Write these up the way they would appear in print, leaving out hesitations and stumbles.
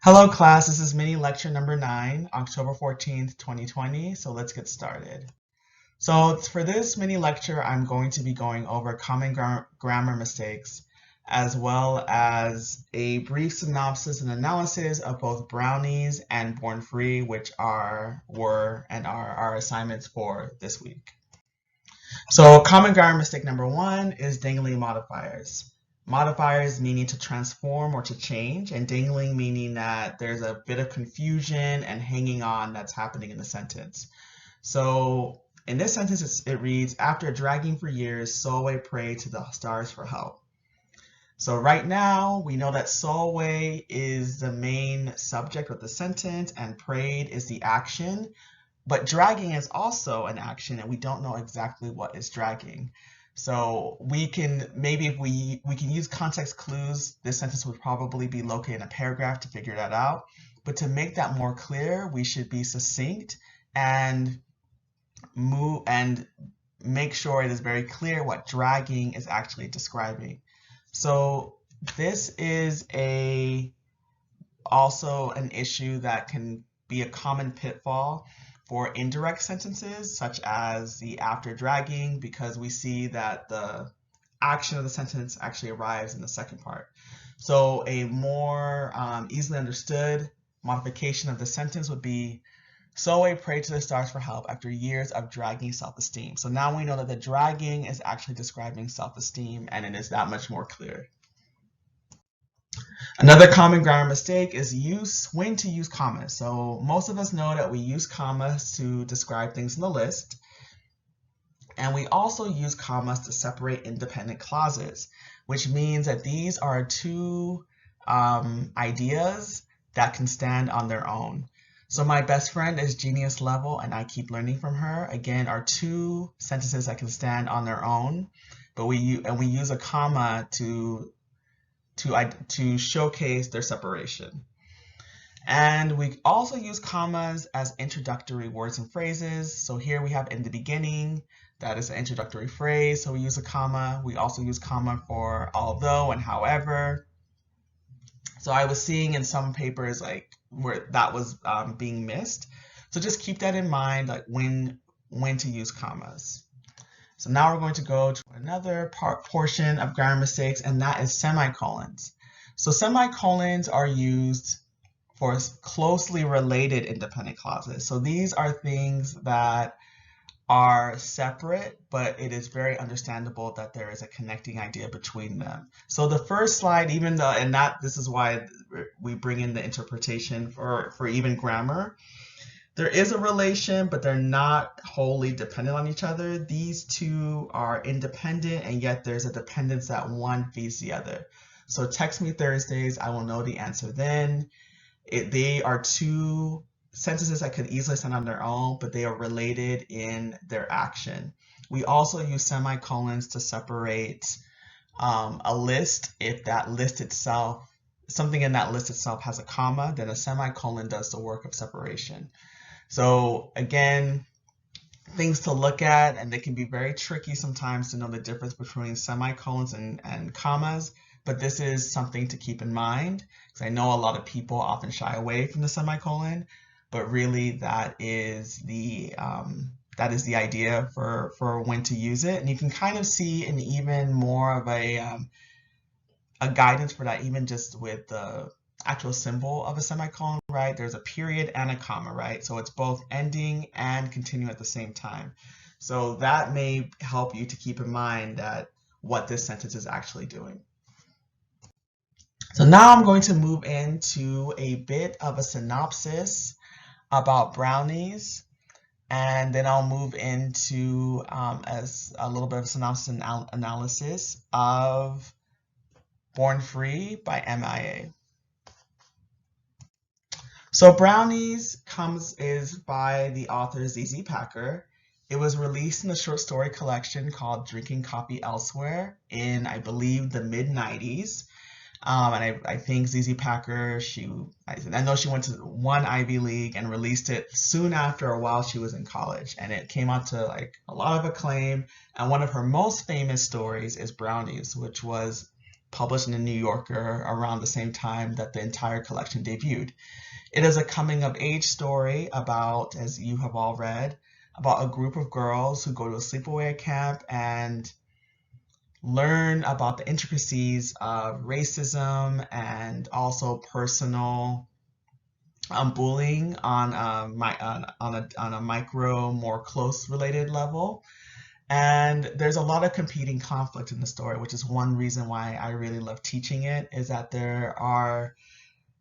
Hello class, this is mini lecture number 9, October 14th, 2020. So let's get started. So for this mini lecture, I'm going to be going over common grammar mistakes, as well as a brief synopsis and analysis of both Brownies and Born Free, which were and are our assignments for this week. So common grammar mistake number 1 is dangling modifiers. Modifiers meaning to transform or to change, and dangling meaning that there's a bit of confusion and hanging on that's happening in the sentence. So in this sentence, it reads, after dragging for years, Solway prayed to the stars for help. So right now, we know that Solway is the main subject of the sentence and prayed is the action, but dragging is also an action and we don't know exactly what is dragging. So we can, maybe if we can use context clues, this sentence would probably be located in a paragraph to figure that out. But to make that more clear, we should be succinct and make sure it is very clear what dragging is actually describing. So this is also an issue that can be a common pitfall for indirect sentences, such as the after dragging, because we see that the action of the sentence actually arrives in the second part. So a more easily understood modification of the sentence would be, Solway prayed to the stars for help after years of dragging self-esteem. So now we know that the dragging is actually describing self-esteem, and it is that much more clear. Another common grammar mistake is when to use commas. So most of us know that we use commas to describe things in the list. And we also use commas to separate independent clauses, which means that these are two ideas that can stand on their own. So my best friend is genius level and I keep learning from her, again, are two sentences that can stand on their own, but we use a comma to showcase their separation. And we also use commas as introductory words and phrases. So here we have in the beginning, that is an introductory phrase, so we use a comma. We also use comma for although and however. So I was seeing in some papers where that was being missed. So just keep that in mind, like when to use commas. So now we're going to go to another portion of grammar mistakes, and that is semicolons. So semicolons are used for closely related independent clauses. So these are things that are separate, but it is very understandable that there is a connecting idea between them. So the first slide, even though, this is why we bring in the interpretation for even grammar, there is a relation, but they're not wholly dependent on each other. These two are independent, and yet there's a dependence that one feeds the other. So text me Thursdays, I will know the answer then. They are two sentences that could easily stand on their own, but they are related in their action. We also use semicolons to separate a list. If that list itself, something in that list itself has a comma, then a semicolon does the work of separation. So again, things to look at, and they can be very tricky sometimes to know the difference between semicolons and commas, but this is something to keep in mind, because I know a lot of people often shy away from the semicolon, but really that is the idea for when to use it. And you can kind of see an even more of a guidance for that, even just with the actual symbol of a semicolon, right? There's a period and a comma, right? So it's both ending and continuing at the same time. So that may help you to keep in mind that what this sentence is actually doing. So now I'm going to move into a bit of a synopsis about Brownies, and then I'll move into as a little bit of synopsis and analysis of Born Free by MIA. So Brownies is by the author ZZ Packer. It was released in a short story collection called Drinking Coffee Elsewhere in, I believe, the mid-90s. And I think ZZ Packer, I know she went to one Ivy League and released it soon after while she was in college. And it came out to a lot of acclaim. And one of her most famous stories is Brownies, which was published in the New Yorker around the same time that the entire collection debuted. It is a coming of age story about, as you have all read, about a group of girls who go to a sleepaway camp and learn about the intricacies of racism and also personal bullying on a micro, more close related level. And there's a lot of competing conflict in the story, which is one reason why I really love teaching it, is that there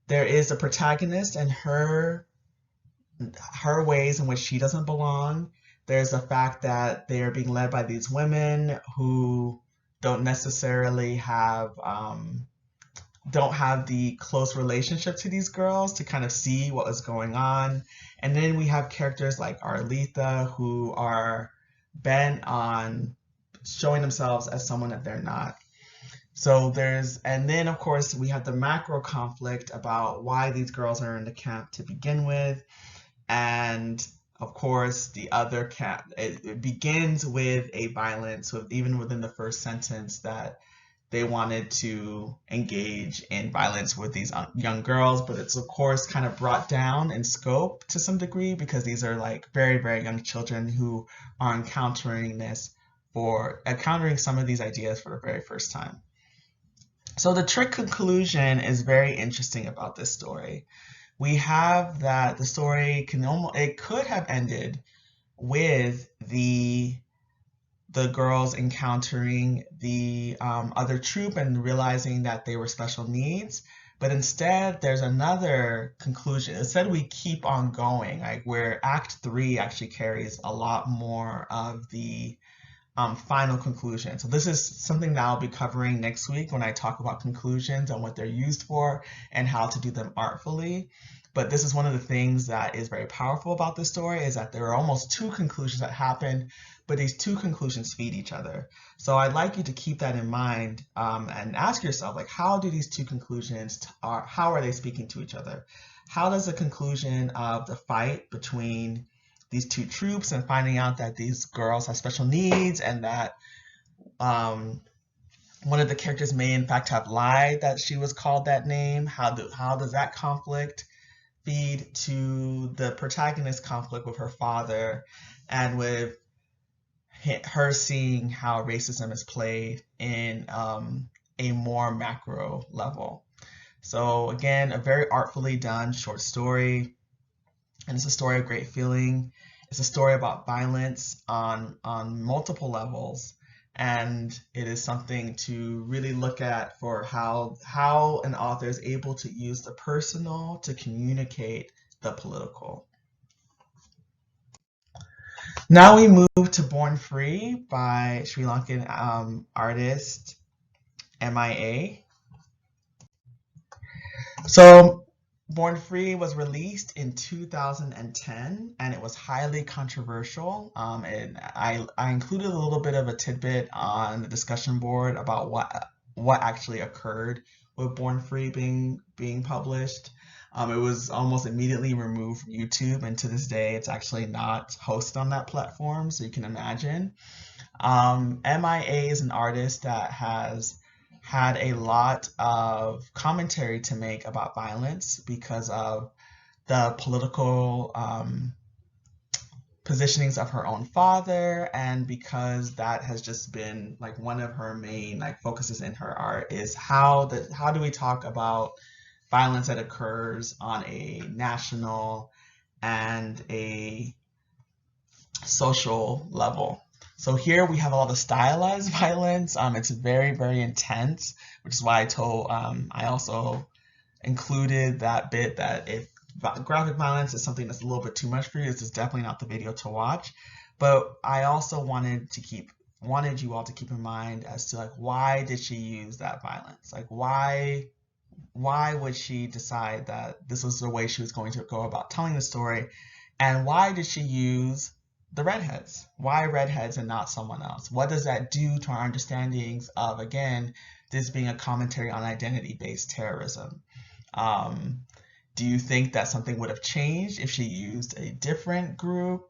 is a protagonist and her ways in which she doesn't belong. There's the fact that they are being led by these women who don't necessarily don't have the close relationship to these girls to kind of see what was going on. And then we have characters like Arletha who are bent on showing themselves as someone that they're not. And then of course we have the macro conflict about why these girls are in the camp to begin with. And of course, the other camp, it begins with a violence, even within the first sentence, that they wanted to engage in violence with these young girls, but it's of course kind of brought down in scope to some degree because these are like very, very young children who are encountering some of these ideas for the very first time. So the trick conclusion is very interesting about this story. We have that the story could have ended with the girls encountering the other troop and realizing that they were special needs, but instead there's another conclusion. Instead we keep on going, like where Act 3 actually carries a lot more of the final conclusion. So this is something that I'll be covering next week when I talk about conclusions and what they're used for and how to do them artfully. But this is one of the things that is very powerful about this story, is that there are almost two conclusions that happen, but these two conclusions feed each other. So I'd like you to keep that in mind and ask yourself, like, how do these two conclusions, how are they speaking to each other? How does the conclusion of the fight between these two troops and finding out that these girls have special needs and that one of the characters may in fact have lied that she was called that name, how does that conflict feed to the protagonist's conflict with her father and with her seeing how racism is played in a more macro level. So again, a very artfully done short story, and it's a story of great feeling. It's a story about violence on multiple levels, and it is something to really look at for how an author is able to use the personal to communicate the political. Now we move to Born Free by Sri Lankan artist MIA. So Born Free was released in 2010 and it was highly controversial. And I included a little bit of a tidbit on the discussion board about what actually occurred with Born Free being published. It was almost immediately removed from YouTube, and to this day it's actually not hosted on that platform, so you can imagine. MIA is an artist that has had a lot of commentary to make about violence because of the political positionings of her own father, and because that has just been like one of her main like focuses in her art is how do we talk about violence that occurs on a national and a social level. So here we have all the stylized violence. It's very, very intense, which is why I also included that bit that if graphic violence is something that's a little bit too much for you, this is definitely not the video to watch. But I also wanted you all to keep in mind as to like, why did she use that violence? Like why would she decide that this was the way she was going to go about telling the story? And why did she use the redheads? Why redheads and not someone else? What does that do to our understandings of, again, this being a commentary on identity-based terrorism? Do you think that something would have changed if she used a different group?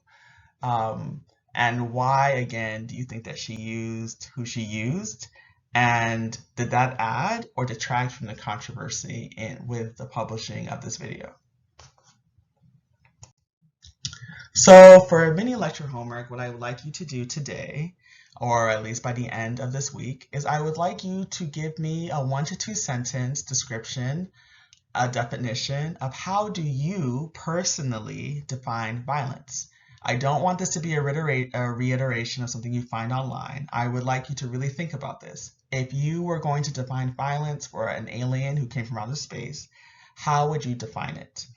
And why, again, do you think that she used who she used? And did that add or detract from the controversy with the publishing of this video? So for mini lecture homework, what I would like you to do today, or at least by the end of this week, is I would like you to give me a 1 to 2 sentence description, a definition of how do you personally define violence. I don't want this to be a reiteration of something you find online. I would like you to really think about this. If you were going to define violence for an alien who came from outer space, how would you define it?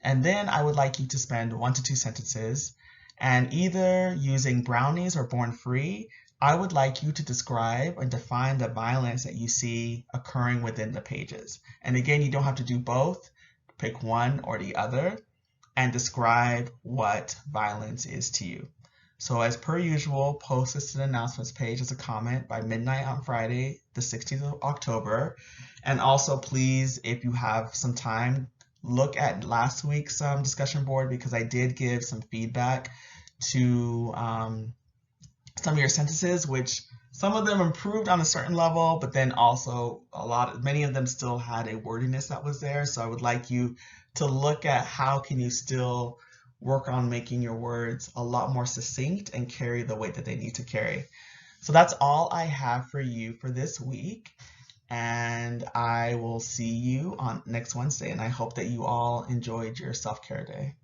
And then I would like you to spend 1 to 2 sentences, and either using Brownies or Born Free, I would like you to describe and define the violence that you see occurring within the pages. And again, you don't have to do both. Pick one or the other and describe what violence is to you. So as per usual, post this to the announcements page as a comment by midnight on Friday, the 16th of October. And also please, if you have some time, look at last week's discussion board, because I did give some feedback to some of your sentences, which some of them improved on a certain level, but then also many of them still had a wordiness that was there. So I would like you to look at how can you still work on making your words a lot more succinct and carry the weight that they need to carry. So that's all I have for you for this week. And I will see you on next Wednesday. And I hope that you all enjoyed your self-care day.